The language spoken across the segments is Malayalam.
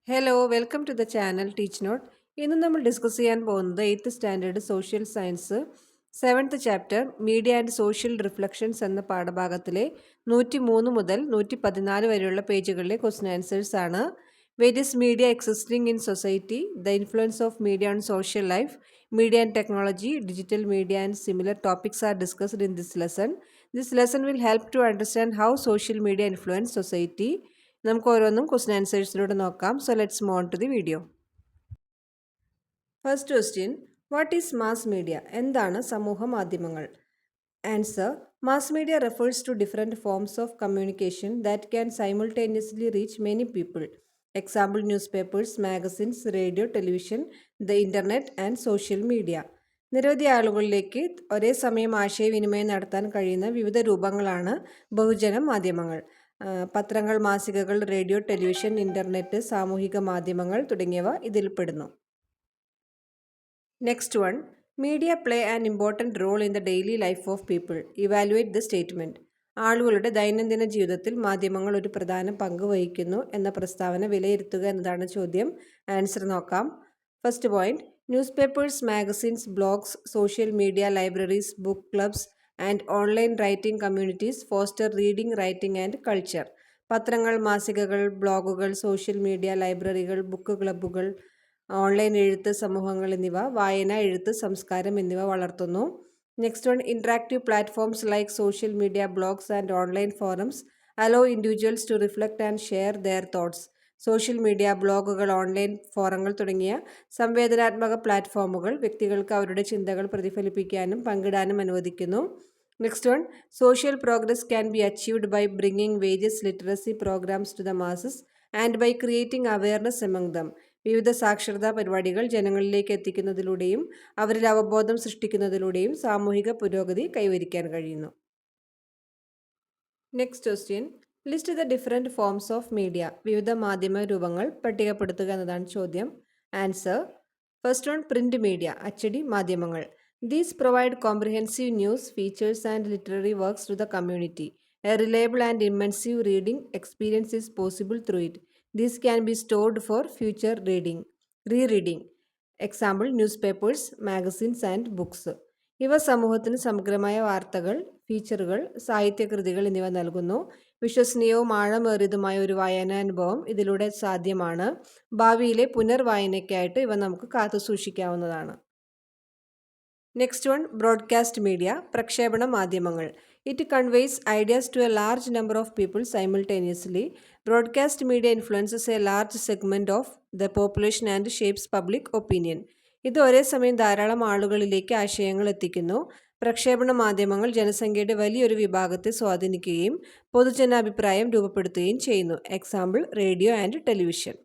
Hello welcome to the channel teach note. ഇന്ന് നമ്മൾ ഡിസ്കസ് ചെയ്യാൻ പോകുന്നത് 8th standard social science 7th chapter media and social reflections എന്ന പാഠഭാഗത്തിലെ 103 മുതൽ 114 വരെയുള്ള പേജുകളിലെ ക്വസ്റ്റ്യൻ ആൻസേഴ്സ് ആണ്. Various media existing in society, the influence of media on social life, media and technology, digital media and similar topics are discussed in this lesson. This lesson will help to understand how social media influence society. നമുക്ക് ഓരോന്നും ക്വസ്റ്റ്യൻ ആൻസേഴ്സിലൂടെ നോക്കാം. So let's move on to the video. First question, what is mass media? എന്താണ് സമൂഹ മാധ്യമങ്ങൾ? Answer, mass media refers to different forms of communication that can simultaneously reach many people. Example news magazines, radio, television, the internet and social media. നിരവധി ആളുകളിലേക്ക് ഒരേ സമയം ആശയവിനിമയം നടത്താൻ കഴിയുന്ന വിവിധ രൂപങ്ങളാണ് ബഹുജന മാധ്യമങ്ങൾ. പത്രങ്ങൾ, മാസികകൾ, റേഡിയോ, ടെലിവിഷൻ, ഇൻ്റർനെറ്റ്, സാമൂഹിക മാധ്യമങ്ങൾ തുടങ്ങിയവ ഇതിൽപ്പെടുന്നു. Next one, media play an important role in the daily life of people. Evaluate the statement. ആളുകളുടെ ദൈനംദിന ജീവിതത്തിൽ മാധ്യമങ്ങൾ ഒരു പ്രധാന പങ്ക് വഹിക്കുന്നു എന്ന പ്രസ്താവന വിലയിരുത്തുക എന്നതാണ് ചോദ്യം. ആൻസർ നോക്കാം. First point, newspapers, magazines, blogs, social media, libraries, book clubs and online writing communities foster reading, writing and culture. പത്രങ്ങൾ, മാസികകൾ, ബ്ലോഗുകൾ, സോഷ്യൽ മീഡിയ, ലൈബ്രറികൾ, ബുക്ക് ക്ലബ്ബുകൾ, ഓൺലൈൻ എഴുത്ത് സമൂഹങ്ങൾ എന്നിവ വായന, എഴുത്ത്, സംസ്കാരം എന്നിവ വളർത്തുന്നു. Next one, interactive platforms like social media, blogs and online forums allow individuals to reflect and share their thoughts. Social media, ബ്ലോഗുകൾ, ഓൺലൈൻ ഫോറങ്ങൾ തുടങ്ങിയ സംവേദനാത്മക പ്ലാറ്റ്ഫോമുകൾ വ്യക്തികൾക്ക് അവരുടെ ചിന്തകൾ പ്രതിഫലിപ്പിക്കാനും പങ്കിടാനും അനുവദിക്കുന്നു. Next one, social progress can be achieved by bringing various literacy programmes to the masses and by creating awareness among them. വിവിധ സാക്ഷരതാ പരിപാടികൾ ജനങ്ങളിലേക്ക് എത്തിക്കുന്നതിലൂടെയും അവരിൽ അവബോധം സൃഷ്ടിക്കുന്നതിലൂടെയും സാമൂഹിക പുരോഗതി കൈവരിക്കാൻ കഴിയുന്നു. Next question, list the different forms of media. വിവിധ മാധ്യമ രൂപങ്ങൾ പട്ടികപ്പെടുത്തുക എന്നതാണ് ചോദ്യം. Answer, first one, print media, അച്ചടി മാധ്യമങ്ങൾ. These provide comprehensive news, features and literary works to the community. A reliable and immersive reading experience is possible through it. These can be stored for future rereading. Example, newspapers, magazines and books. ഇവ സമൂഹത്തിന് സമഗ്രമായ വാർത്തകൾ, ഫീച്ചറുകൾ, സാഹിത്യകൃതികൾ എന്നിവ നൽകുന്നു. വിശ്വസനീയവും ആഴമേറിയതുമായ ഒരു വായനാനുഭവം ഇതിലൂടെ സാധ്യമാണ്. ഭാവിയിലെ പുനർവായനയ്ക്കായിട്ട് ഇവ നമുക്ക് കാത്തുസൂക്ഷിക്കാവുന്നതാണ്. നെക്സ്റ്റ് വൺ, ബ്രോഡ്കാസ്റ്റ് മീഡിയ, പ്രക്ഷേപണ മാധ്യമങ്ങൾ. It conveys ideas to a large number of people simultaneously. Broadcast media influences a large segment of the population and shapes public opinion. ഇത് ഒരേ സമയം ധാരാളം ആളുകളിലേക്ക് ആശയങ്ങൾ എത്തിക്കുന്നു. പ്രക്ഷേപണ മാധ്യമങ്ങൾ ജനസംഖ്യയുടെ വലിയൊരു വിഭാഗത്തെ സ്വാധീനിക്കുകയും പൊതുജനാഭിപ്രായം രൂപപ്പെടുത്തുകയും ചെയ്യുന്നു. Example, radio and television.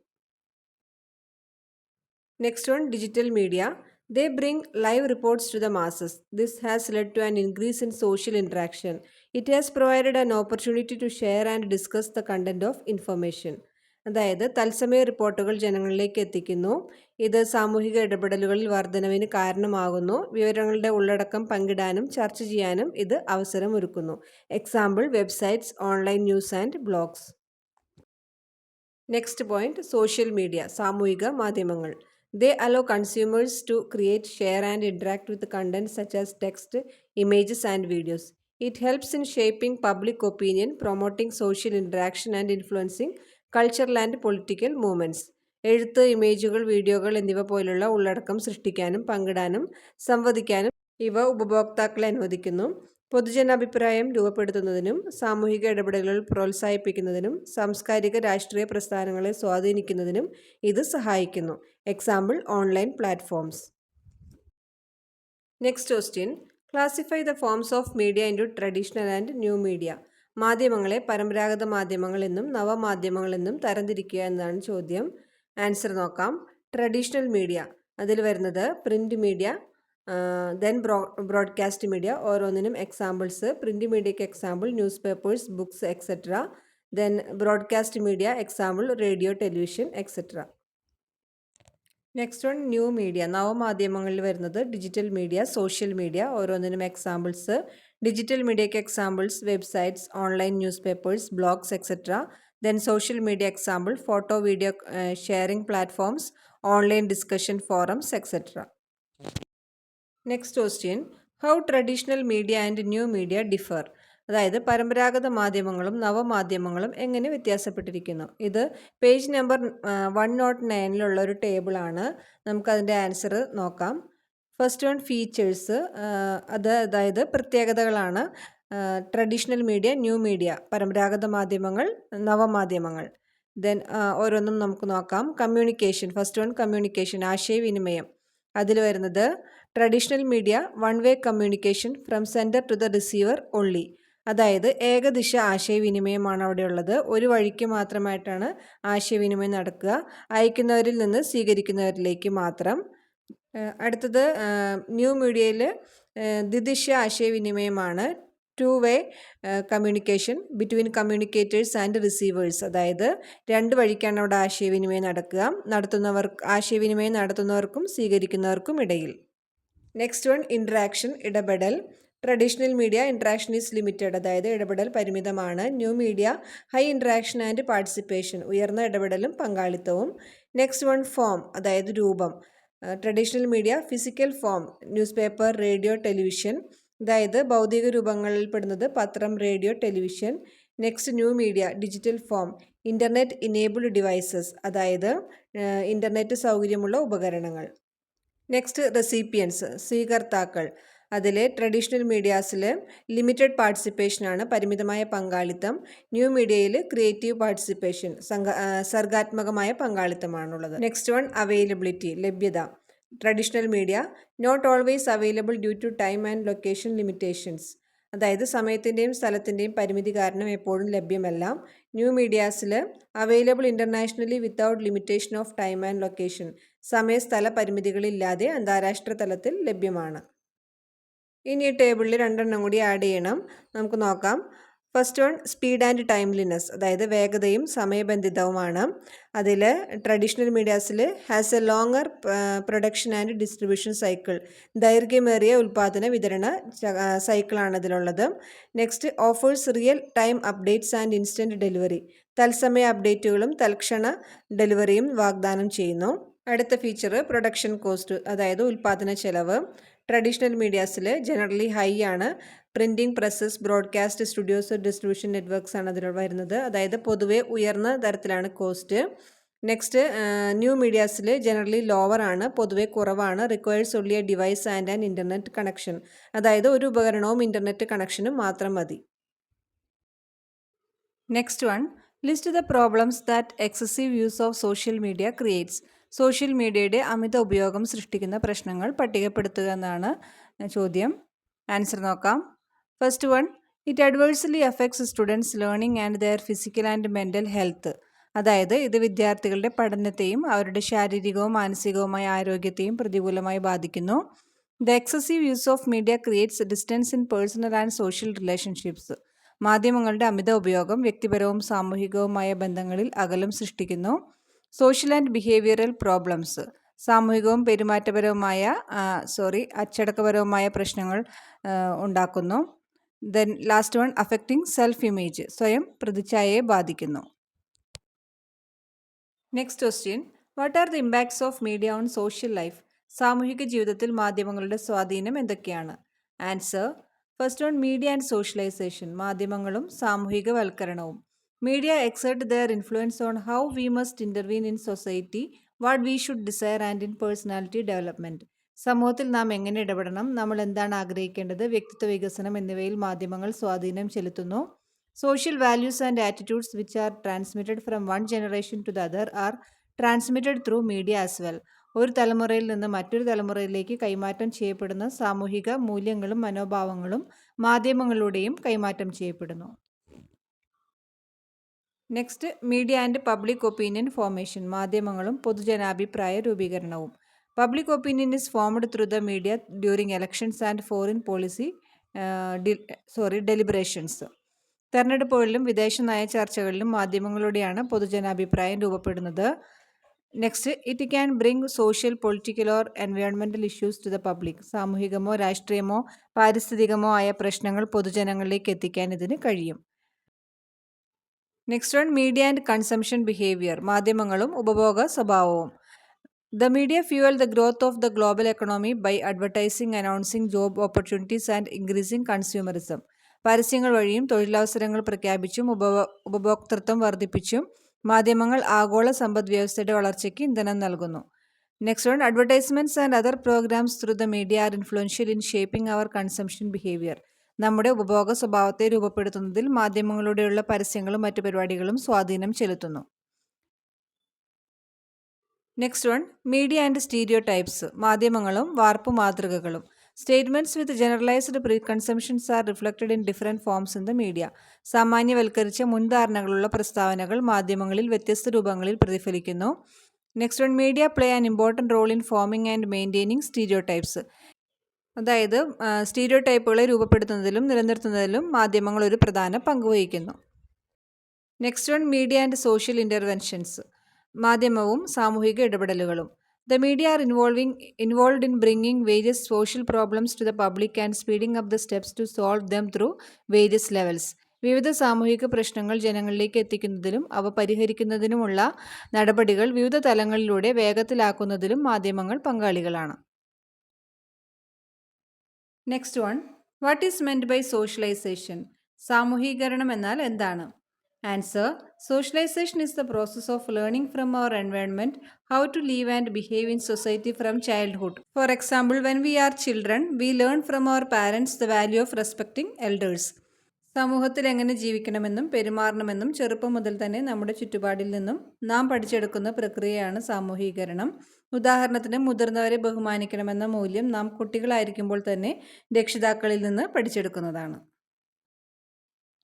Next one, digital media. They bring live reports to the masses. This has led to an increase in social interaction. It has provided an opportunity to share and discuss the content of information. അതായത് തത്സമയ റിപ്പോർട്ടുകൾ ജനങ്ങളിലേക്ക് എത്തിക്കുന്നു. ഇത് സാമൂഹിക ഇടപെടലുകളിൽ വർധനവിന് കാരണമാകുന്നു. വിവരങ്ങളുടെ ഉള്ളടക്കം പങ്കിടാനും ചർച്ച ചെയ്യാനും ഇത് അവസരമൊരുക്കുന്നു. Example, websites, online news and blogs. Next point, social media, സാമൂഹിക മാധ്യമങ്ങൾ. They allow consumers to create, share and interact with content such as text, images and videos. It helps in shaping public opinion, promoting social interaction and influencing cultural and political movements. എഴുത്ത്, ഇമേജുകൾ, വീഡിയോകൾ എന്നിവ പോലുള്ള ഉള്ളടക്കം സൃഷ്ടിക്കാനും പങ്കിടാനും സംവദിക്കാനും ഇവ ഉപഭോക്താക്കളെ അനുവദിക്കുന്നു. പൊതുജനാഭിപ്രായം രൂപപ്പെടുത്തുന്നതിനും സാമൂഹിക ഇടപെടലുകൾ പ്രോത്സാഹിപ്പിക്കുന്നതിനും സാംസ്കാരിക രാഷ്ട്രീയ പ്രസ്ഥാനങ്ങളെ സ്വാധീനിക്കുന്നതിനും ഇത് സഹായിക്കുന്നു. Example, online platforms. Next question, classify the forms of media into traditional and new media. മാധ്യമങ്ങളെ പരമ്പരാഗത മാധ്യമങ്ങൾ എന്നും നവമാധ്യമങ്ങൾ എന്നും തരംതിരിക്കുക എന്നതാണ് ചോദ്യം. ആൻസർ നോക്കാം. ട്രഡീഷണൽ മീഡിയ, അതിൽ വരുന്നത് print media, then broadcast media. ഓരോന്നിനും എക്സാമ്പിൾസ്. പ്രിന്റ് മീഡിയയ്ക്ക് example newspapers, books etcetera. Then broadcast media example radio, television etcetera. Next one, new media, നവമാധ്യമങ്ങളിൽ വരുന്നത് ഡിജിറ്റൽ മീഡിയ, സോഷ്യൽ മീഡിയ. ഓരോന്നിനും എക്സാമ്പിൾസ്. ഡിജിറ്റൽ മീഡിയയ്ക്ക് examples websites, online newspapers, blogs etcetera. Then social media example, photo, video sharing platforms, online discussion forums, etc. Next question, how traditional media and new media differ? അതായത് പരമ്പരാഗത മാധ്യമങ്ങളും നവമാധ്യമങ്ങളും എങ്ങനെ വ്യത്യാസപ്പെട്ടിരിക്കുന്നു. ഇത് പേജ് നമ്പർ 109 ഒരു ടേബിളാണ്. നമുക്കതിൻ്റെ ആൻസർ നോക്കാം. ഫസ്റ്റ് വൺ ഫീച്ചേഴ്സ്, അതായത് പ്രത്യേകതകളാണ്. ട്രഡീഷണൽ മീഡിയ, ന്യൂ മീഡിയ, പരമ്പരാഗത മാധ്യമങ്ങൾ, നവമാധ്യമങ്ങൾ. ദെൻ ഓരോന്നും നമുക്ക് നോക്കാം. കമ്മ്യൂണിക്കേഷൻ, ഫസ്റ്റ് വൺ കമ്മ്യൂണിക്കേഷൻ, ആശയവിനിമയം. അതിൽ വരുന്നത് traditional media one way communication from centre to the receiver only. അതായത് ഏകദിശ ആശയവിനിമയമാണ് അവിടെ ഉള്ളത്. ഒരു വഴിക്ക് മാത്രമായിട്ടാണ് ആശയവിനിമയം നടക്കുക, അയക്കുന്നവരിൽ നിന്ന് സ്വീകരിക്കുന്നവരിലേക്ക് മാത്രം. അടുത്തത് ന്യൂ മീഡിയയിൽ ദ്വിദിശ ആശയവിനിമയമാണ്, to way communication between communicators and receivers. അതായത് രണ്ട് വഴിക്കാണ് അവിടെ ആശയവിനിമയം നടക്കുക, ആശയവിനിമയം നടത്തുന്നവർക്കും സ്വീകരിക്കുന്നവർക്കും ഇടയിൽ. നെക്സ്റ്റ് വൺ ഇൻട്രാക്ഷൻ, ഇടപെടൽ. Traditional media interaction is limited, അതായത് ഇടപെടൽ പരിമിതമാണ്. New media high interaction and participation, ഉയർന്ന ഇടപെടലും പങ്കാളിത്തവും. നെക്സ്റ്റ് വൺ ഫോം, അതായത് രൂപം. Traditional media physical form, newspaper, radio, television. അതായത് ഭൗതിക രൂപങ്ങളിൽ പെടുന്നത് പത്രം, radio, television. Next new media digital form, internet enabled devices, അതായത് ഇൻ്റർനെറ്റ് സൗകര്യമുള്ള ഉപകരണങ്ങൾ. നെക്സ്റ്റ് റെസിപ്പിയൻസ്, സ്വീകർത്താക്കൾ. അതിൽ ട്രഡീഷണൽ മീഡിയാസിൽ ലിമിറ്റഡ് പാർട്ടിസിപ്പേഷനാണ്, പരിമിതമായ പങ്കാളിത്തം. ന്യൂ മീഡിയയിൽ ക്രിയേറ്റീവ് പാർട്ടിസിപ്പേഷൻ, സർഗാത്മകമായ പങ്കാളിത്തമാണുള്ളത്. നെക്സ്റ്റ് വൺ അവൈലബിലിറ്റി, ലഭ്യത. Traditional media not always available due to time and location limitations, അതായത് സമയത്തിൻ്റെയും സ്ഥലത്തിൻ്റെയും പരിമിതി കാരണം എപ്പോഴും ലഭ്യമല്ല. ന്യൂ മീഡിയാസിൽ available internationally without limitation of time and location, സമയസ്ഥല പരിമിതികളില്ലാതെ അന്താരാഷ്ട്ര തലത്തിൽ ലഭ്യമാണ്. ഇനി ഈ ടേബിളിൽ രണ്ടെണ്ണം കൂടി ആഡ് ചെയ്യണം, നമുക്ക് നോക്കാം. First one speed and timeliness, അതായത് വേഗതയും സമയബന്ധിതവുമാണ്. അതിൽ ട്രഡീഷണൽ മീഡിയാസിൽ has a longer production and distribution cycle, ദൈർഘ്യമേറിയ ഉൽപ്പാദന വിതരണ സൈക്കിളാണ് ഇതിലുള്ളത്. Next offers real time updates and instant delivery, തത്സമയ അപ്ഡേറ്റുകളും തൽക്ഷണ ഡെലിവറിയും വാഗ്ദാനം ചെയ്യുന്നു. അടുത്ത ഫീച്ചർ പ്രൊഡക്ഷൻ കോസ്റ്റ്, അതായത് ഉൽപ്പാദന ചെലവ്. ട്രഡീഷണൽ മീഡിയാസിൽ ജനറലി ഹൈ ആണ്. Printing presses, broadcast studios, distribution networks ആണ് അതിൽ വരുന്നത്, അതായത് പൊതുവെ ഉയർന്ന തരത്തിലാണ് കോസ്റ്റ്. നെക്സ്റ്റ് ന്യൂ മീഡിയാസിൽ ജനറലി ലോവർ ആണ്, പൊതുവെ കുറവാണ്. Requires only a device and an internet connection, അതായത് ഒരു ഉപകരണവും ഇൻ്റർനെറ്റ് കണക്ഷനും മാത്രം മതി. Next one list the problems that excessive use of social media creates. Social മീഡിയയുടെ അമിത ഉപയോഗം സൃഷ്ടിക്കുന്ന പ്രശ്നങ്ങൾ പട്ടികപ്പെടുത്തുക എന്നാണ് ചോദ്യം. ആൻസർ നോക്കാം. First one, it adversely affects students learning and their physical and mental health, അതായത് ഇത് വിദ്യാർത്ഥികളുടെ പഠനത്തെയും അവരുടെ ശാരീരികവും മാനസികവുമായ ആരോഗ്യത്തെയും പ്രതികൂലമായി ബാധിക്കുന്നു. The excessive use of media creates distance in personal and social relationships, മാധ്യമങ്ങളുടെ അമിത ഉപയോഗം വ്യക്തിപരവും സാമൂഹികവുമായ ബന്ധങ്ങളിൽ അകലം സൃഷ്ടിക്കുന്നു. സോഷ്യൽ ആൻഡ് ബിഹേവിയറൽ പ്രോബ്ലംസ്, സാമൂഹികവും പെരുമാറ്റപരവുമായ അച്ചടക്കപരവുമായ പ്രശ്നങ്ങൾ ഉണ്ടാക്കുന്നു. Then last one affecting self image, സ്വയം പ്രതിച്ഛായയെ ബാധിക്കുന്നു. Next question, what are the impacts of media on social life? സാമൂഹിക ജീവിതത്തിൽ മാധ്യമങ്ങളുടെ സ്വാധീനം എന്തൊക്കെയാണ്? Answer, first one media and socialisation, മാധ്യമങ്ങളും സാമൂഹികവൽക്കരണവും. Media exert their influence on how we must intervene in society, what we should desire and in personality development, സമൂഹത്തിൽ നാം എങ്ങനെ ഇടപെടണം, നമ്മൾ എന്താണ് ആഗ്രഹിക്കേണ്ടത്, വ്യക്തിത്വ വികസനം എന്നിവയിൽ മാധ്യമങ്ങൾ സ്വാധീനം ചെലുത്തുന്നു. Social values and attitudes which are transmitted from one generation to the other are transmitted through media as well, ഒരു തലമുറയിൽ നിന്ന് മറ്റൊരു തലമുറയിലേക്ക് കൈമാറ്റം ചെയ്യപ്പെടുന്ന സാമൂഹിക മൂല്യങ്ങളും മനോഭാവങ്ങളും മാധ്യമങ്ങളിലൂടെയും കൈമാറ്റം ചെയ്യപ്പെടുന്നു. Next, media and public opinion formation, മാധ്യമങ്ങളും പൊതുജനാഭിപ്രായ രൂപീകരണവും. Public opinion is formed through the media during elections and foreign policy deliberations. തെരഞ്ഞെടുപ്പുകളിലും വിദേശ നയ ചർച്ചകളിലും മാധ്യമങ്ങളിലൂടെയാണ് പൊതുജനാഭിപ്രായം രൂപപ്പെടുന്നത്. Next, it can bring social, political or environmental issues to the public, സാമൂഹികമോ രാഷ്ട്രീയമോ പാരിസ്ഥിതികമോ ആയ പ്രശ്നങ്ങൾ പൊതുജനങ്ങളിലേക്ക് എത്തിക്കാൻ ഇതിന് കഴിയും. Next one media and consumption behaviour, മാധ്യമങ്ങളും ഉപഭോഗ സ്വഭാവവും. The media fuel the growth of the global economy by advertising, announcing job opportunities and increasing consumerism. പരസ്യങ്ങൾ വഴിയും തൊഴിലവസരങ്ങൾ പ്രഖ്യാപിച്ചും ഉപഭോക്തൃത്വം വർദ്ധിപ്പിച്ചും മാധ്യമങ്ങൾ ആഗോള സമ്പദ് വ്യവസ്ഥയുടെ വളർച്ചയ്ക്ക് ഇന്ധനം നൽകുന്നു. Next one advertisements and other programmes through the media are influential in shaping our consumption behaviour. നമ്മുടെ ഉപഭോഗ സ്വഭാവത്തെ രൂപപ്പെടുത്തുന്നതിൽ മാധ്യമങ്ങളിലൂടെയുള്ള പരസ്യങ്ങളും മറ്റു പരിപാടികളും സ്വാധീനം ചെലുത്തുന്നു. Next one media and stereotypes, മാധ്യമങ്ങളും വാർപ്പ് മാതൃകകളും. Statements with generalised preconceptions are reflected in different forms in the media. സാമാന്യവൽക്കരിച്ച മുൻധാരണകളുള്ള പ്രസ്താവനകൾ മാധ്യമങ്ങളിൽ വ്യത്യസ്ത രൂപങ്ങളിൽ പ്രതിഫലിക്കുന്നു. Next one media play an important role in forming and maintaining stereotypes. അതായത് സ്റ്റീരിയോടൈപ്പുകളെ രൂപപ്പെടുത്തുന്നതിലും നിലനിർത്തുന്നതിലും മാധ്യമങ്ങൾ ഒരു പ്രധാന പങ്ക് വഹിക്കുന്നു. Next one media and social interventions, മാധ്യമവും സാമൂഹിക ഇടപെടലുകളും. The media are involved in bringing various social problems to the public and speeding up the steps to solve them through various levels. വിവിധ സാമൂഹിക പ്രശ്നങ്ങൾ ജനങ്ങളിലേക്ക് എത്തിക്കുന്നതിലും അവ പരിഹരിക്കുന്നതിനുമുള്ള നടപടികൾ വിവിധ തലങ്ങളിലൂടെ വേഗത്തിലാക്കുന്നതിലും മാധ്യമങ്ങൾ പങ്കാളികളാണ്. Next one, what is meant by socialisation? സാമൂഹീകരണം എന്നാൽ എന്താണ്? Answer: Socialization is the process of learning from our environment how to live and behave in society from childhood. For example, when we are children, we learn from our parents the value of respecting elders. സമൂഹത്തിൽ എങ്ങനെ ജീവിക്കണമെന്നും പെരുമാറണമെന്നും ചെറുപ്പം മുതൽ തന്നെ നമ്മുടെ ചുറ്റുപാടിൽ നിന്നും നാം പഠിച്ചെടുക്കുന്ന പ്രക്രിയയാണ് സാമൂഹീകരണം. ഉദാഹരണത്തിന്, മുതിർന്നവരെ ബഹുമാനിക്കണമെന്ന മൂല്യം നാം കുട്ടികളായിരിക്കുമ്പോൾ തന്നെ രക്ഷിതാക്കളിൽ നിന്ന് പഠിച്ചെടുക്കുന്നതാണ്.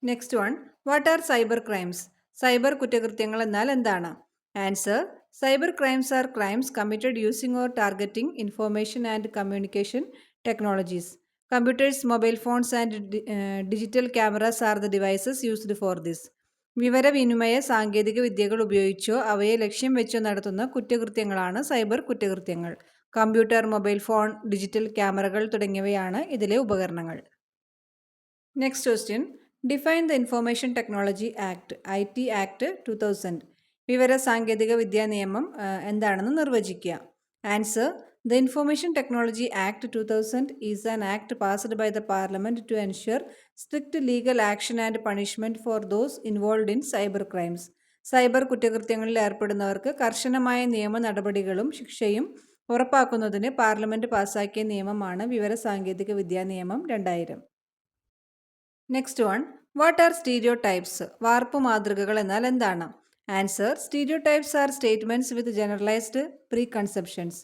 Next one, what are cyber crimes? സൈബർ കുറ്റകൃത്യങ്ങൾ എന്നാൽ എന്താണ്? Answer: cyber crimes are crimes committed using or targeting information and communication technologies. Computers, mobile phones and digital cameras are the devices used for this. വിവരവിനിമയ സാങ്കേതിക വിദ്യകൾ ഉപയോഗിച്ചോ അവയെ ലക്ഷ്യം വെച്ചോ നടത്തുന്ന കുറ്റകൃത്യങ്ങളാണ് സൈബർ കുറ്റകൃത്യങ്ങൾ. കമ്പ്യൂട്ടർ, മൊബൈൽ ഫോൺ, ഡിജിറ്റൽ ക്യാമറകൾ തുടങ്ങിയവയാണ് ഇതിലെ ഉപകരണങ്ങൾ. Next question, define the information technology act, IT act 2000. വിവര സാങ്കേതിക വിദ്യാ നിയമം എന്താണെന്ന് നിർവചിക്കുക. Answer: the information technology act 2000 is an act passed by the parliament to ensure strict legal action and punishment for those involved in cyber crimes. Cyber കുറ്റകൃത്യങ്ങളിൽ ഏർപ്പെടുന്നവർക്ക് കർശനമായ നിയമ നടപടികളും ശിക്ഷയും ഉറപ്പാക്കുന്നതിന് പാർലമെൻറ്റ് പാസാക്കിയ നിയമമാണ് വിവര സാങ്കേതിക വിദ്യാ നിയമം 2000. Next one, what are stereotypes? വാർപ്പ് മാതൃകകൾ എന്നാൽ എന്താണ്? Answer: stereotypes are statements with generalised preconceptions.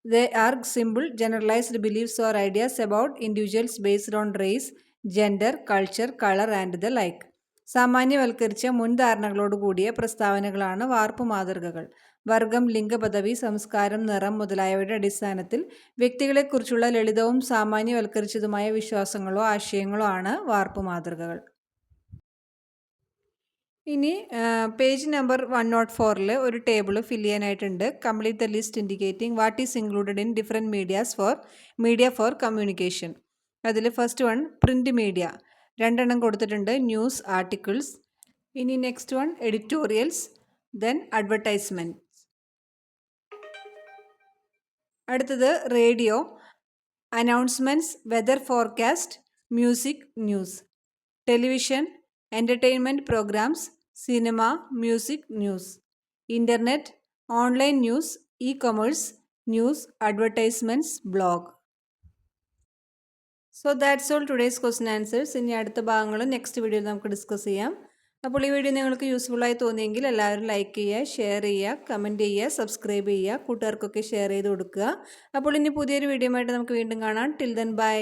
They are simple generalised beliefs or ideas about individuals based on race, gender, culture, colour and the like. സാമാന്യവൽക്കരിച്ച മുൻധാരണകളോടുകൂടിയ പ്രസ്താവനകളാണ് വാർപ്പ് മാതൃകകൾ. വർഗം, ലിംഗപദവി, സംസ്കാരം, നിറം മുതലായവയുടെ അടിസ്ഥാനത്തിൽ വ്യക്തികളെക്കുറിച്ചുള്ള ലളിതവും സാമാന്യവൽക്കരിച്ചതുമായ വിശ്വാസങ്ങളോ ആശയങ്ങളോ ആണ് വാർപ്പ് മാതൃകകൾ. ഇനി പേജ് നമ്പർ 104 ഒരു ടേബിൾ ഫില്ല് ചെയ്യാനായിട്ടുണ്ട്. Complete the list indicating what is included in different media for communication. അതിൽ ഫസ്റ്റ് വൺ പ്രിൻറ്റ് മീഡിയ, 2 എണ്ണം കൊടുത്തിട്ടുണ്ട്. News articles. ഇനി next one editorials, then advertisement. അടുത്തത് radio, announcements, weather forecast, music, news. Television, entertainment programmes, cinema, music, news. Internet, online news, e-commerce, news, advertisements, blog. So that's all today's question answers. ഇനി അടുത്ത ഭാഗങ്ങൾ നെക്സ്റ്റ് വീഡിയോയിൽ നമുക്ക് ഡിസ്കസ് ചെയ്യാം. അപ്പോൾ ഈ വീഡിയോ നിങ്ങൾക്ക് യൂസ്ഫുള്ളായി തോന്നിയെങ്കിൽ എല്ലാവരും ലൈക്ക് ചെയ്യുക, ഷെയർ ചെയ്യുക, കമൻറ്റ് ചെയ്യുക, സബ്സ്ക്രൈബ് ചെയ്യുക, കൂട്ടുകാർക്കൊക്കെ ഷെയർ ചെയ്ത് കൊടുക്കുക. അപ്പോൾ ഇനി പുതിയൊരു വീഡിയോ ആയിട്ട് നമുക്ക് വീണ്ടും കാണാം. Till then bye.